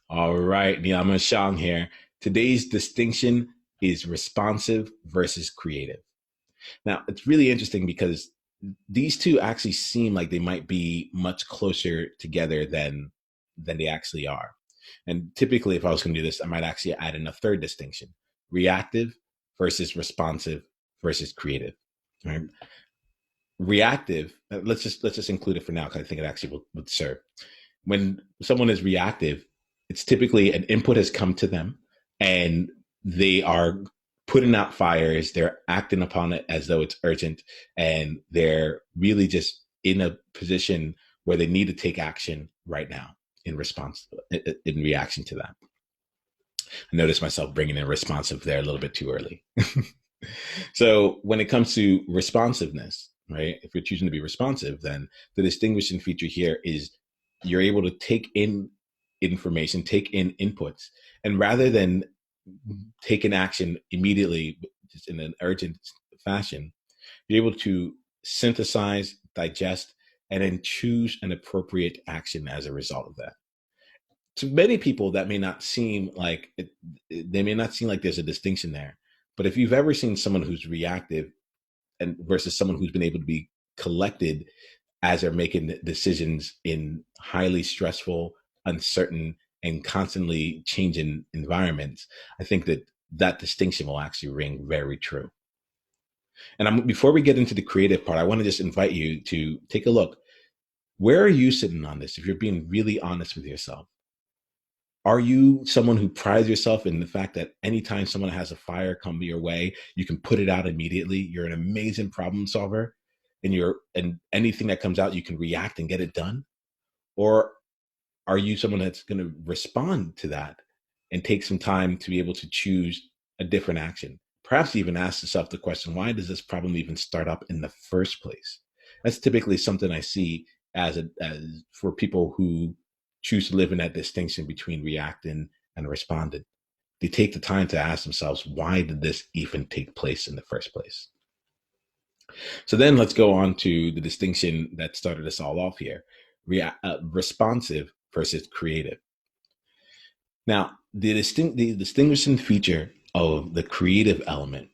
All right, Niyama Shang here. Today's distinction is responsive versus creative. Now, it's really interesting because these two actually seem like they might be much closer together than they actually are. And typically, if I was going to do this, I might actually add in a third distinction: reactive versus responsive versus creative. Right? Reactive. Let's just include it for now because I think it actually would serve. When someone is reactive, it's typically an input has come to them and they are putting out fires, they're acting upon it as though it's urgent, and they're really just in a position where they need to take action right now in response, in reaction to that. I noticed myself bringing in responsive there a little bit too early. So when it comes to responsiveness, right, if you're choosing to be responsive, then the distinguishing feature here is you're able to take in information, take in inputs, and rather than take an action immediately, just in an urgent fashion, you're able to synthesize, digest, and then choose an appropriate action as a result of that. To many people, that may not seem like they may not seem like there's a distinction there. But if you've ever seen someone who's reactive and versus someone who's been able to be collected as they're making decisions in highly stressful, uncertain, and constantly changing environments, I think that that distinction will actually ring very true. And before we get into the creative part, I want to just invite you to take a look. Where are you sitting on this? If you're being really honest with yourself, are you someone who prides yourself in the fact that anytime someone has a fire come your way, you can put it out immediately? You're an amazing problem solver, and anything that comes out, you can react and get it done? Or are you someone that's going to respond to that and take some time to be able to choose a different action? Perhaps even ask yourself the question, why does this problem even start up in the first place? That's typically something I see as for people who choose to live in that distinction between reacting and responding. They take the time to ask themselves, why did this even take place in the first place? So then let's go on to the distinction that started us all off here: responsive versus creative. Now, the distinguishing feature of the creative element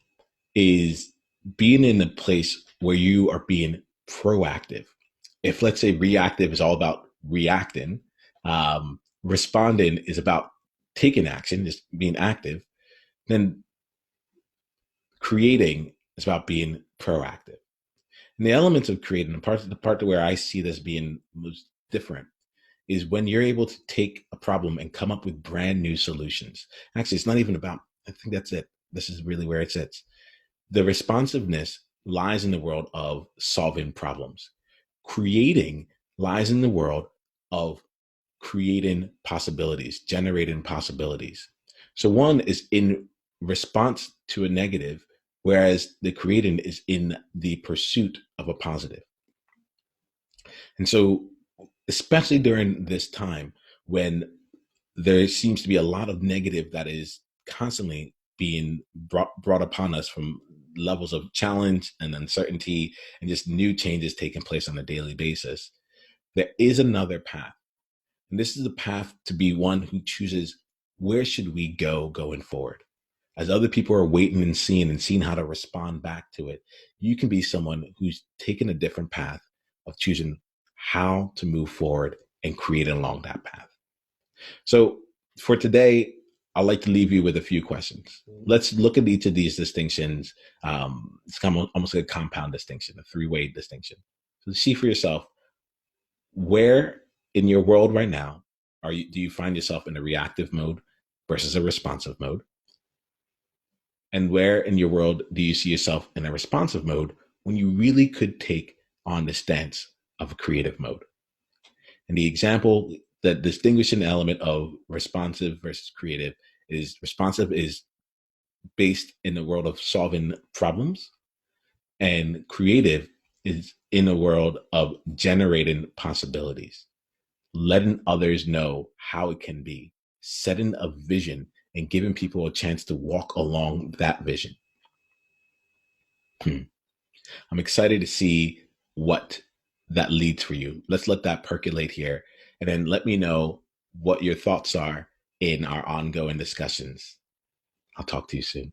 is being in a place where you are being proactive. If, let's say, reactive is all about reacting, responding is about taking action, just being active, then creating is about being proactive. And the elements of creating, the part where I see this being most different, is when you're able to take a problem and come up with brand new solutions. Actually, it's not even about, I think that's it. This is really where it sits. The responsiveness lies in the world of solving problems. Creating lies in the world of creating possibilities, generating possibilities. So one is in response to a negative, whereas the creating is in the pursuit of a positive. And so, especially during this time when there seems to be a lot of negative that is constantly being brought upon us from levels of challenge and uncertainty and just new changes taking place on a daily basis, there is another path. And this is the path to be one who chooses, where should we go going forward? As other people are waiting and seeing how to respond back to it, you can be someone who's taken a different path of choosing how to move forward and create along that path. So for today, I'd like to leave you with a few questions. Let's look at each of these distinctions. It's kind of almost like a compound distinction, a three-way distinction. So see for yourself, where in your world right now do you find yourself in a reactive mode versus a responsive mode? And where in your world do you see yourself in a responsive mode when you really could take on the stance of a creative mode? And the example, that distinguishing element of responsive versus creative, is responsive is based in the world of solving problems, and creative is in the world of generating possibilities, letting others know how it can be, setting a vision and giving people a chance to walk along that vision. I'm excited to see what that leads for you. Let's let that percolate here, and then let me know what your thoughts are in our ongoing discussions. I'll talk to you soon.